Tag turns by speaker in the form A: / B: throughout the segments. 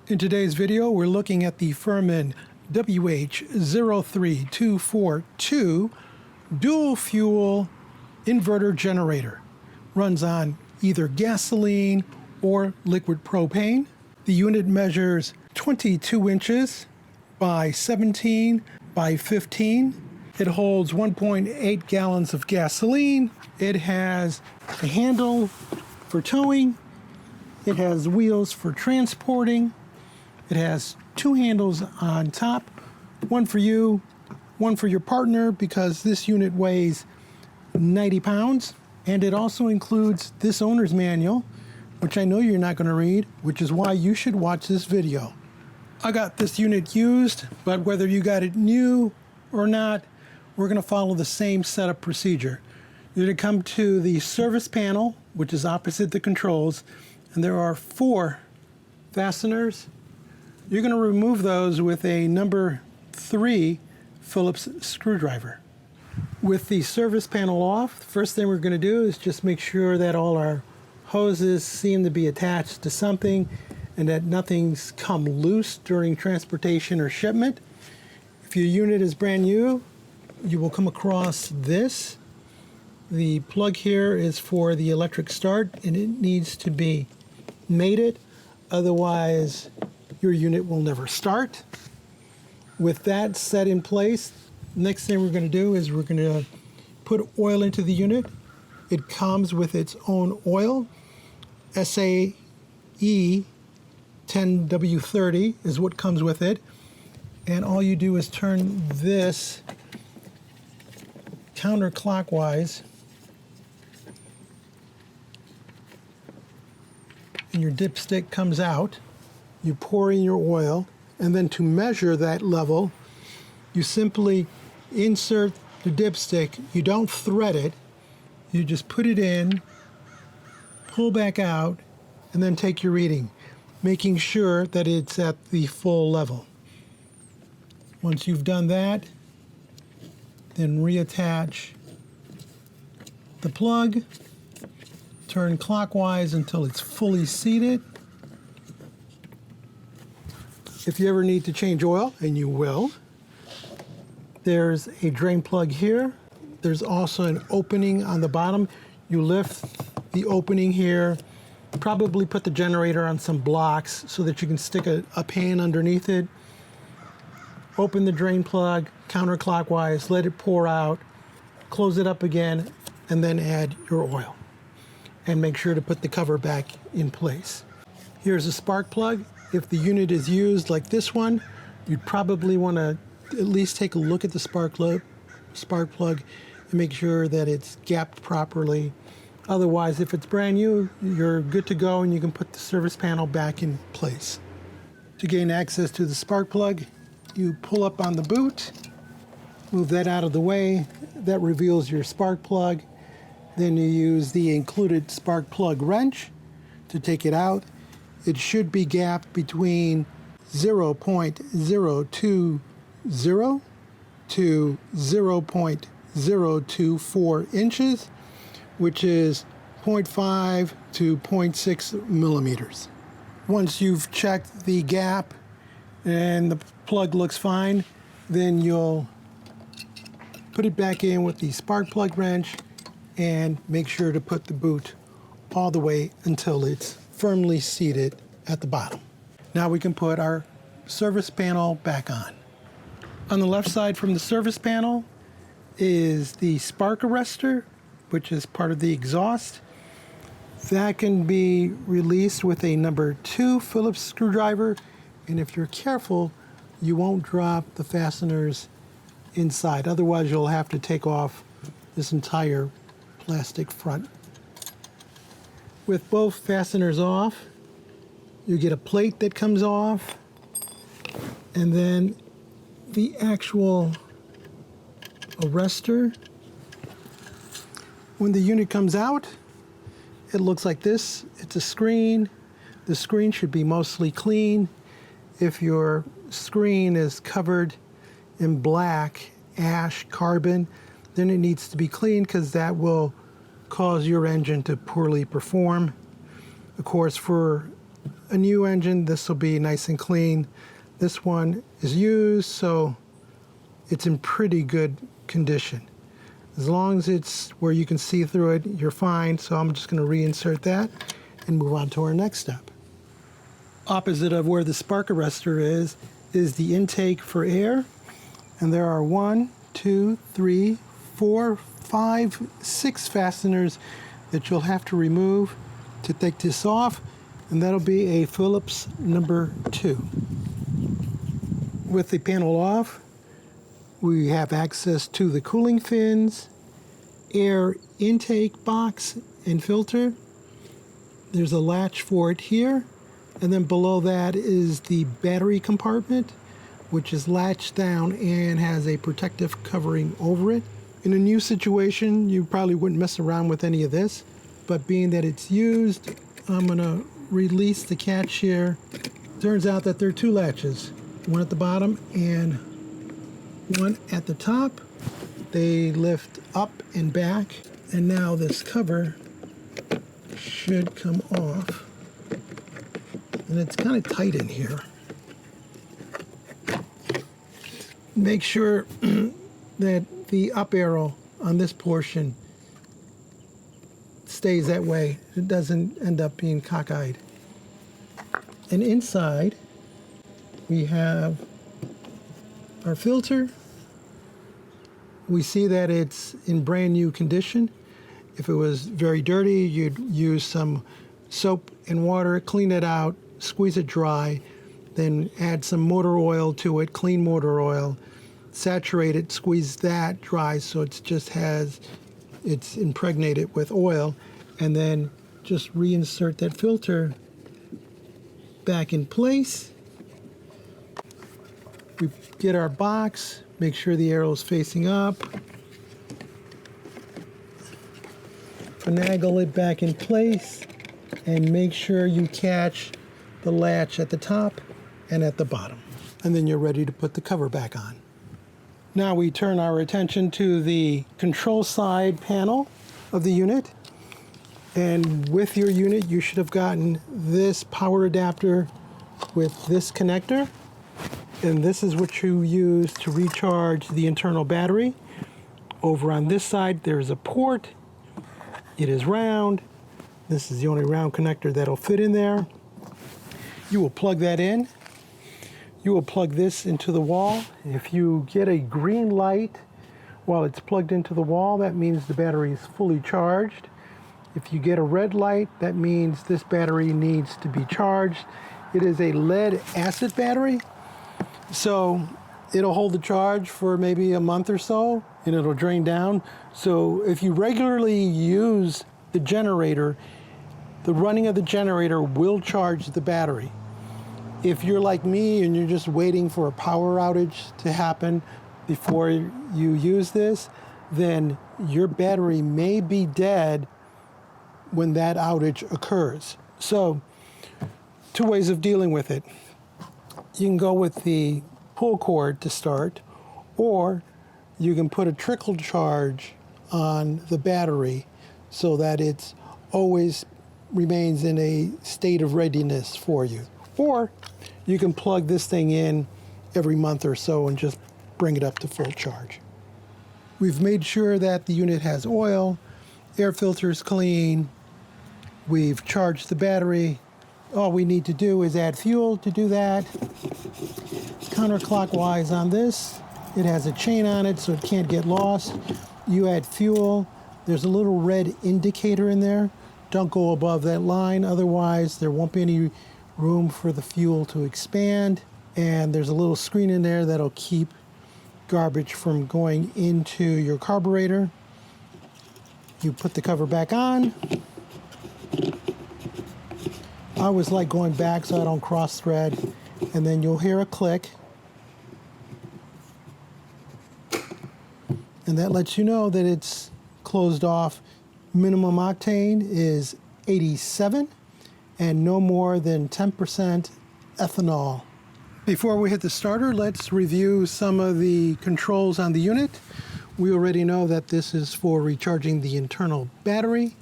A: In today's video, we're looking at the Firman WH03242 dual fuel inverter generator. Runs on either gasoline or liquid propane. The unit measures 22 inches by 17 by 15. It holds 1.8 gallons of gasoline. It has a handle for towing. It has wheels for transporting. It has two handles on top, one for you, one for your partner, because this unit weighs 90 pounds. And it also includes this owner's manual, which I know you're not going to read, which is why you should watch this video. I got this unit used, but whether you got it new or not, we're going to follow the same setup procedure. You're going to come to the service panel, which is opposite the controls, and there are 4 fasteners. You're going to remove those with a number 3 Phillips screwdriver. With the service panel off, the first thing we're going to do is just make sure that all our hoses seem to be attached to something and that nothing's come loose during transportation or shipment. If your unit is brand new, you will come across this. The plug here is for the electric start, and it needs to be mated, otherwise your unit will never start. With that set in place, next thing we're going to do is we're going to put oil into the unit. It comes with its own oil. SAE 10W30 is what comes with it. And all you do is turn this counterclockwise, and your dipstick comes out. You pour in your oil, and then to measure that level, you simply insert the dipstick. You don't thread it. You just put it in, pull back out, and then take your reading, making sure that it's at the full level. Once you've done that, then reattach the plug, turn clockwise until it's fully seated. If you ever need to change oil, and you will, there's a drain plug here. There's also an opening on the bottom. You lift the opening here, probably put the generator on some blocks so that you can stick a pan underneath it. Open the drain plug counterclockwise, let it pour out, close it up again, and then add your oil. And make sure to put the cover back in place. Here's a spark plug. If the unit is used like this one, you'd probably want to at least take a look at the spark plug and make sure that it's gapped properly. Otherwise, if it's brand new, you're good to go and you can put the service panel back in place. To gain access to the spark plug, you pull up on the boot, move that out of the way. That reveals your spark plug. Then you use the included spark plug wrench to take it out. It should be gapped between 0.020 to 0.024 inches, which is 0.5 to 0.6 millimeters. Once you've checked the gap and the plug looks fine, then you'll put it back in with the spark plug wrench and make sure to put the boot all the way until it's firmly seated at the bottom. Now we can put our service panel back on. On the left side from the service panel is the spark arrestor, which is part of the exhaust. That can be released with a number 2 Phillips screwdriver, and if you're careful, you won't drop the fasteners inside. Otherwise, you'll have to take off this entire plastic front. With both fasteners off, you get a plate that comes off, and then the actual arrestor. When the unit comes out, it looks like this. It's a screen. The screen should be mostly clean. If your screen is covered in black, ash, carbon, then it needs to be cleaned because that will cause your engine to poorly perform. Of course, for a new engine, this will be nice and clean. This one is used, so it's in pretty good condition. As long as it's where you can see through it, you're fine. So I'm just going to reinsert that and move on to our next step. Opposite of where the spark arrestor is the intake for air. And there are 1, 2, 3, 4, 5, 6 fasteners that you'll have to remove to take this off. And that'll be a Phillips number 2. With the panel off, we have access to the cooling fins, air intake box and filter. There's a latch for it here. And then below that is the battery compartment, which is latched down and has a protective covering over it. In a new situation, you probably wouldn't mess around with any of this, but being that it's used, I'm gonna release the catch here. Turns out that there are 2 latches, one at the bottom and one at the top. They lift up and back, and now this cover should come off. And it's kind of tight in here. Make sure that the up arrow on this portion stays that way. It doesn't end up being cockeyed. And inside, we have our filter. We see that it's in brand new condition. If it was very dirty, you'd use some soap and water, clean it out, squeeze it dry, then add some motor oil to it, clean motor oil, saturate it, squeeze that dry so it's impregnated with oil, and then just reinsert that filter back in place. We get our box, make sure the arrow is facing up, finagle it back in place, and make sure you catch the latch at the top and at the bottom. And then you're ready to put the cover back on. Now we turn our attention to the control side panel of the unit. And with your unit, you should have gotten this power adapter with this connector. And this is what you use to recharge the internal battery. Over on this side, there's a port. It is round. This is the only round connector that'll fit in there. You will plug that in. You will plug this into the wall. If you get a green light while it's plugged into the wall, that means the battery is fully charged. If you get a red light, that means this battery needs to be charged. It is a lead acid battery, so it'll hold the charge for maybe a month or so, and it'll drain down. So if you regularly use the generator, the running of the generator will charge the battery. If you're like me and you're just waiting for a power outage to happen before you use this, then your battery may be dead when that outage occurs. So, 2 ways of dealing with it. You can go with the pull cord to start, or you can put a trickle charge on the battery so that it's always remains in a state of readiness for you. Or you can plug this thing in every month or so and just bring it up to full charge. We've made sure that the unit has oil, air filter is clean, we've charged the battery. All we need to do is add fuel to do that. Counterclockwise on this. It has a chain on it so it can't get lost. You add fuel. There's a little red indicator in there. Don't go above that line, otherwise there won't be any room for the fuel to expand. And there's a little screen in there that'll keep garbage from going into your carburetor. You put the cover back on. I always like going back so I don't cross thread. And then you'll hear a click. And that lets you know that it's closed off. Minimum octane is 87 and no more than 10% ethanol. Before we hit the starter, let's review some of the controls on the unit. We already know that this is for recharging the internal battery.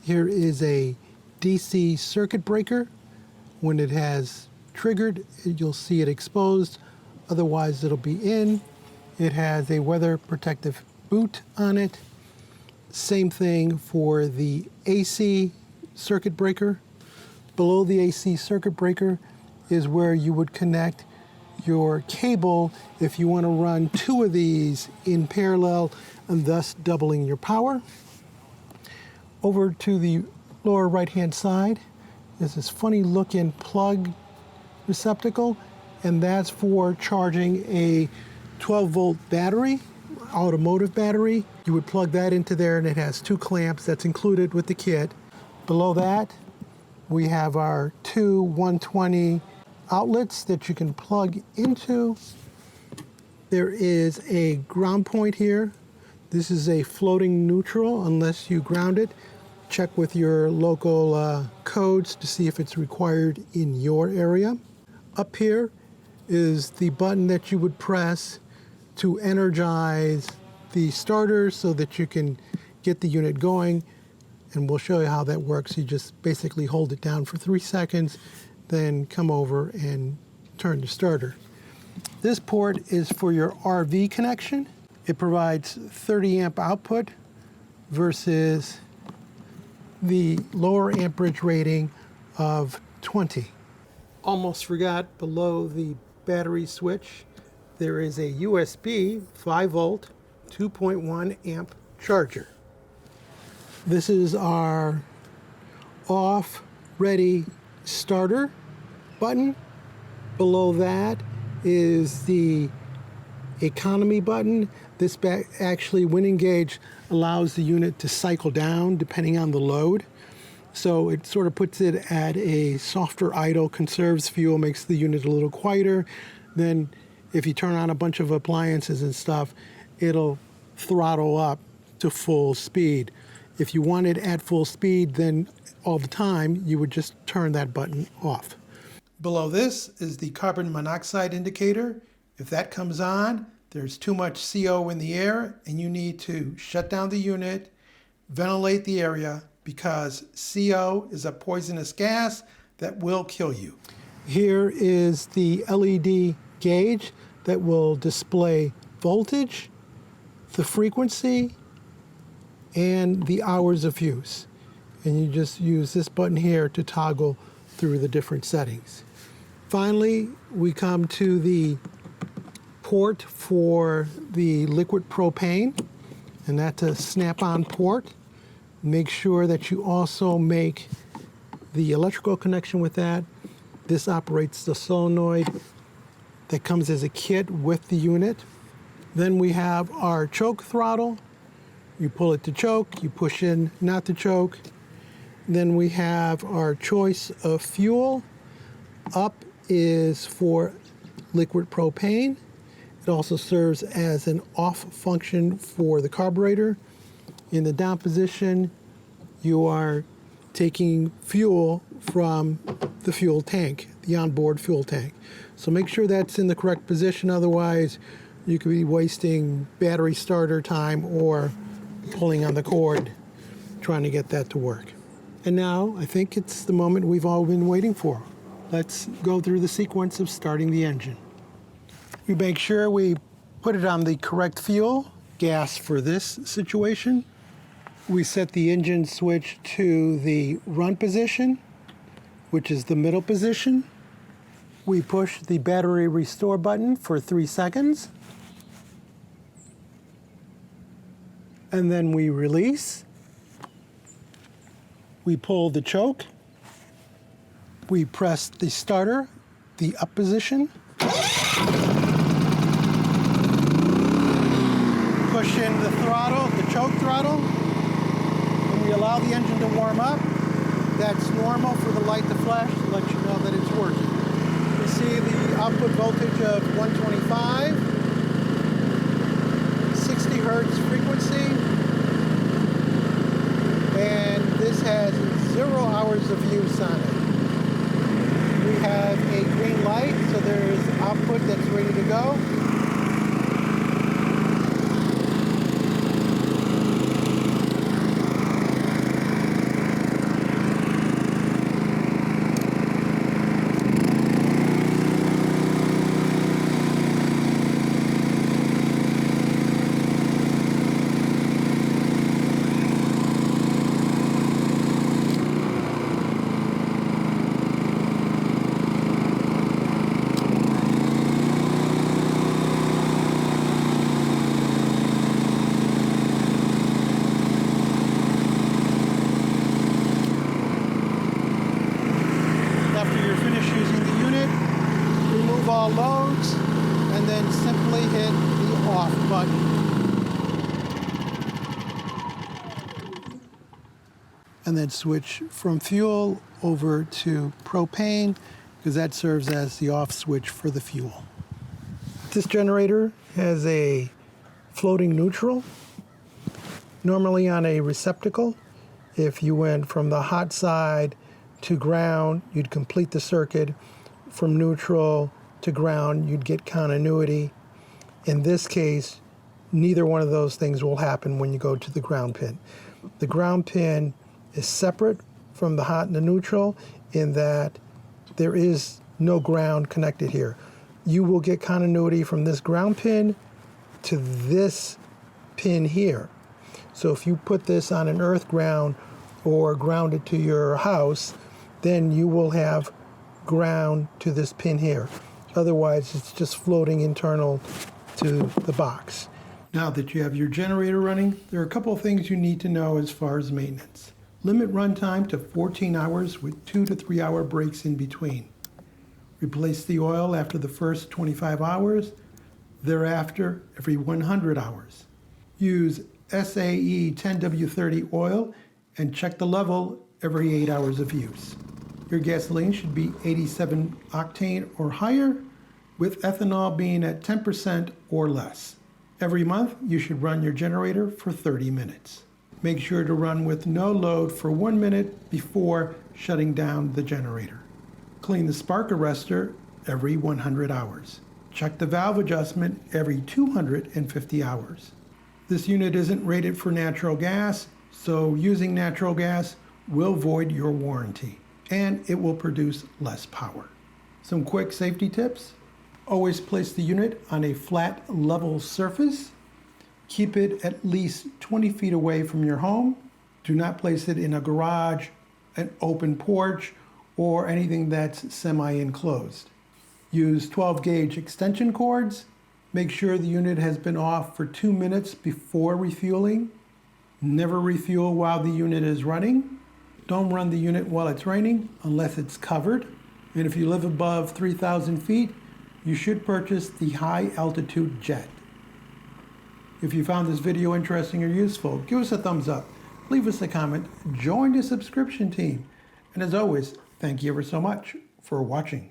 A: Here is a DC circuit breaker When it has triggered, you'll see it exposed. Otherwise, it'll be in. It has a weather protective boot on it. Same thing for the AC circuit breaker. Below the AC circuit breaker is where you would connect your cable if you want to run two of these in parallel and thus doubling your power. Over to the lower right hand side is this funny looking plug receptacle, and that's for charging a 12-volt battery, automotive battery. You would plug that into there, and it has two clamps that's included with the kit. Below that, we have our two 120 outlets that you can plug into. There is a ground point here. This is a floating neutral unless you ground it. Check with your local codes to see if it's required in your area. Up here is the button that you would press to energize the starter so that you can get the unit going. And we'll show you how that works. You just basically hold it down for 3 seconds, then come over and turn the starter. This port is for your RV connection. It provides 30 amp output versus the lower amperage rating of 20. Almost forgot, below the battery switch, there is a USB 5 volt 2.1 amp charger. This is our off ready starter button. Below that is the economy button. This actually, when engaged, allows the unit to cycle down depending on the load. So it sort of puts it at a softer idle, conserves fuel, makes the unit a little quieter. Then if you turn on a bunch of appliances and stuff, it'll throttle up to full speed. If you want it at full speed, then all the time, you would just turn that button off. Below this is the carbon monoxide indicator. If that comes on, there's too much CO in the air and you need to shut down the unit, ventilate the area, because CO is a poisonous gas that will kill you. Here is the LED gauge that will display voltage, the frequency, and the hours of use. And you just use this button here to toggle through the different settings. Finally, we come to the port for the liquid propane, and that's a snap-on port. Make sure that you also make the electrical connection with that. This operates the solenoid that comes as a kit with the unit. Then we have our choke throttle. You pull it to choke, you push in not to choke. Then we have our choice of fuel. Up is for liquid propane. It also serves as an off function for the carburetor. In the down position, you are taking fuel from the fuel tank, the onboard fuel tank. So make sure that's in the correct position, otherwise you could be wasting battery starter time or pulling on the cord trying to get that to work. And now I think it's the moment we've all been waiting for. Let's go through the sequence of starting the engine. We make sure we put it on the correct fuel, gas for this situation. We set the engine switch to the run position, which is the middle position. We push the battery restore button for 3 seconds. And then we release. We pull the choke. We press the starter, the up position. Push in the throttle, the choke throttle. And we allow the engine to warm up. That's normal for the light to flash to let you know that it's working. We see the output voltage of 125, 60 hertz frequency, and this has 0 hours of use on it. We have a green light, so there's output that's ready to go. remove all loads, and then simply hit the off button. And then switch from fuel over to propane, because that serves as the off switch for the fuel. This generator has a floating neutral, normally on a receptacle. If you went from the hot side to ground, you'd complete the circuit. From neutral to ground, you'd get continuity. In this case, neither one of those things will happen when you go to the ground pin. The ground pin is separate from the hot and the neutral in that there is no ground connected here. You will get continuity from this ground pin to this pin here. So if you put this on an earth ground or ground it to your house, then you will have ground to this pin here. Otherwise, it's just floating internal to the box. Now that you have your generator running, there are a couple of things you need to know as far as maintenance. Limit runtime to 14 hours with 2 to 3 hour breaks in between. Replace the oil after the first 25 hours, thereafter every 100 hours. Use SAE 10W30 oil and check the level every 8 hours of use. Your gasoline should be 87 octane or higher, with ethanol being at 10% or less. Every month, you should run your generator for 30 minutes. Make sure to run with no load for 1 minute before shutting down the generator. Clean the spark arrestor every 100 hours. Check the valve adjustment every 250 hours. This unit isn't rated for natural gas, so using natural gas will void your warranty, and it will produce less power. Some quick safety tips. Always place the unit on a flat, level surface. Keep it at least 20 feet away from your home. Do not place it in a garage, an open porch, or anything that's semi-enclosed. Use 12-gauge extension cords. Make sure the unit has been off for 2 minutes before refueling. Never refuel while the unit is running. Don't run the unit while it's raining unless it's covered. And if you live above 3,000 feet, you should purchase the high altitude jet. If you found this video interesting or useful, give us a thumbs up, leave us a comment, join the subscription team. And as always, thank you ever so much for watching.